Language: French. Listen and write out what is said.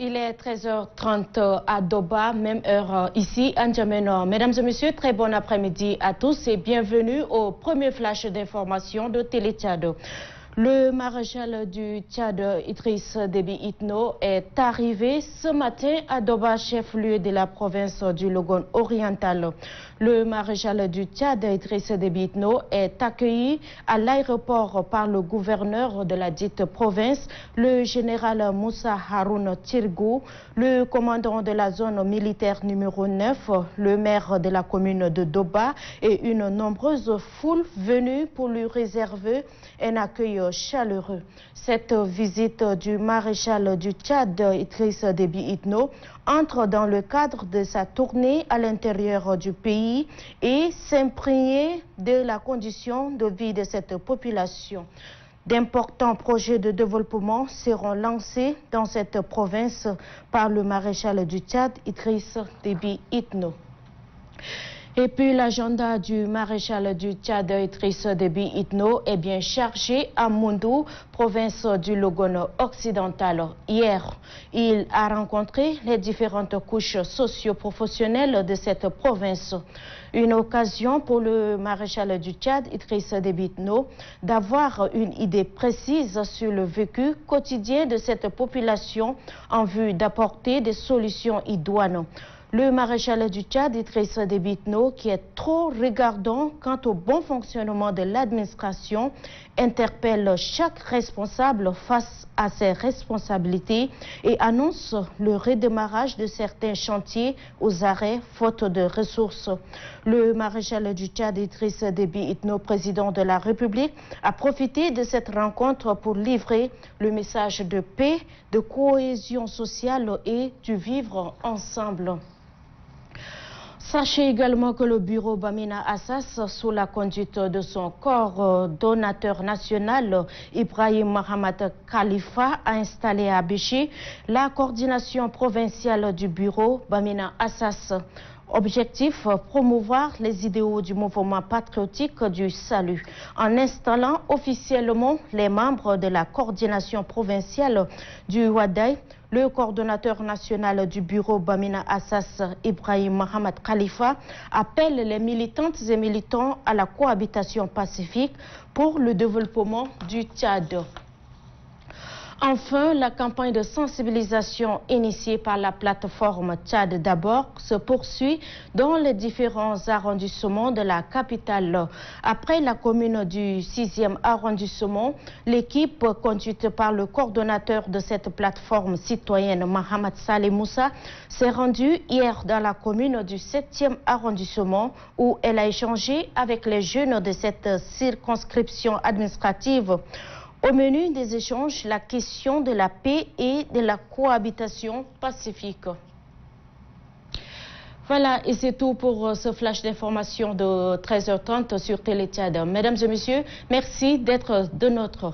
Il est 13h30 à Doba, même heure ici à N'Djamena. Mesdames et messieurs, très bon après-midi à tous et bienvenue au premier flash d'information de Télé Tchad. Le maréchal du Tchad, Idriss Déby Itno, est arrivé ce matin à Doba, chef-lieu de la province du Logone oriental. Le maréchal du Tchad, Idriss Déby Itno, est accueilli à l'aéroport par le gouverneur de la dite province, le général Moussa Haroun Tirgou, le commandant de la zone militaire numéro 9, le maire de la commune de Doba et une nombreuse foule venue pour lui réserver un accueil chaleureux. Cette visite du maréchal du Tchad, Idriss Déby Itno, entre dans le cadre de sa tournée à l'intérieur du pays et s'imprégner de la condition de vie de cette population. D'importants projets de développement seront lancés dans cette province par le maréchal du Tchad, Idriss Déby Itno. Et puis l'agenda du maréchal du Tchad, Idriss Déby Itno, est bien chargé à Moundou, province du Logone occidental. Hier, il a rencontré les différentes couches socio-professionnelles de cette province. Une occasion pour le maréchal du Tchad, Idriss Déby Itno, d'avoir une idée précise sur le vécu quotidien de cette population en vue d'apporter des solutions idoines. Le maréchal du Tchad, Idriss Déby Itno, qui est trop regardant quant au bon fonctionnement de l'administration, interpelle chaque responsable face à ses responsabilités et annonce le redémarrage de certains chantiers aux arrêts faute de ressources. Le maréchal du Tchad, Idriss Déby Itno, président de la République, a profité de cette rencontre pour livrer le message de paix, de cohésion sociale et du vivre ensemble. Sachez également que le bureau Bamina Assas, sous la conduite de son coordonnateur national, Ibrahim Mohamed Khalifa, a installé à Béché la coordination provinciale du bureau Bamina Assas. Objectif, promouvoir les idéaux du mouvement patriotique du salut, en installant officiellement les membres de la coordination provinciale du Wadaï. Le coordonnateur national du bureau Bamina Assas, Ibrahim Mohamed Khalifa, appelle les militantes et militants à la cohabitation pacifique pour le développement du Tchad. Enfin, la campagne de sensibilisation initiée par la plateforme Tchad d'abord se poursuit dans les différents arrondissements de la capitale. Après la commune du 6e arrondissement, l'équipe conduite par le coordonnateur de cette plateforme citoyenne, Mohamed Saleh Moussa, s'est rendue hier dans la commune du 7e arrondissement où elle a échangé avec les jeunes de cette circonscription administrative. Au menu des échanges, la question de la paix et de la cohabitation pacifique. Voilà, et c'est tout pour ce flash d'information de 13h30 sur Télé Tchad. Mesdames et messieurs, merci d'être de notre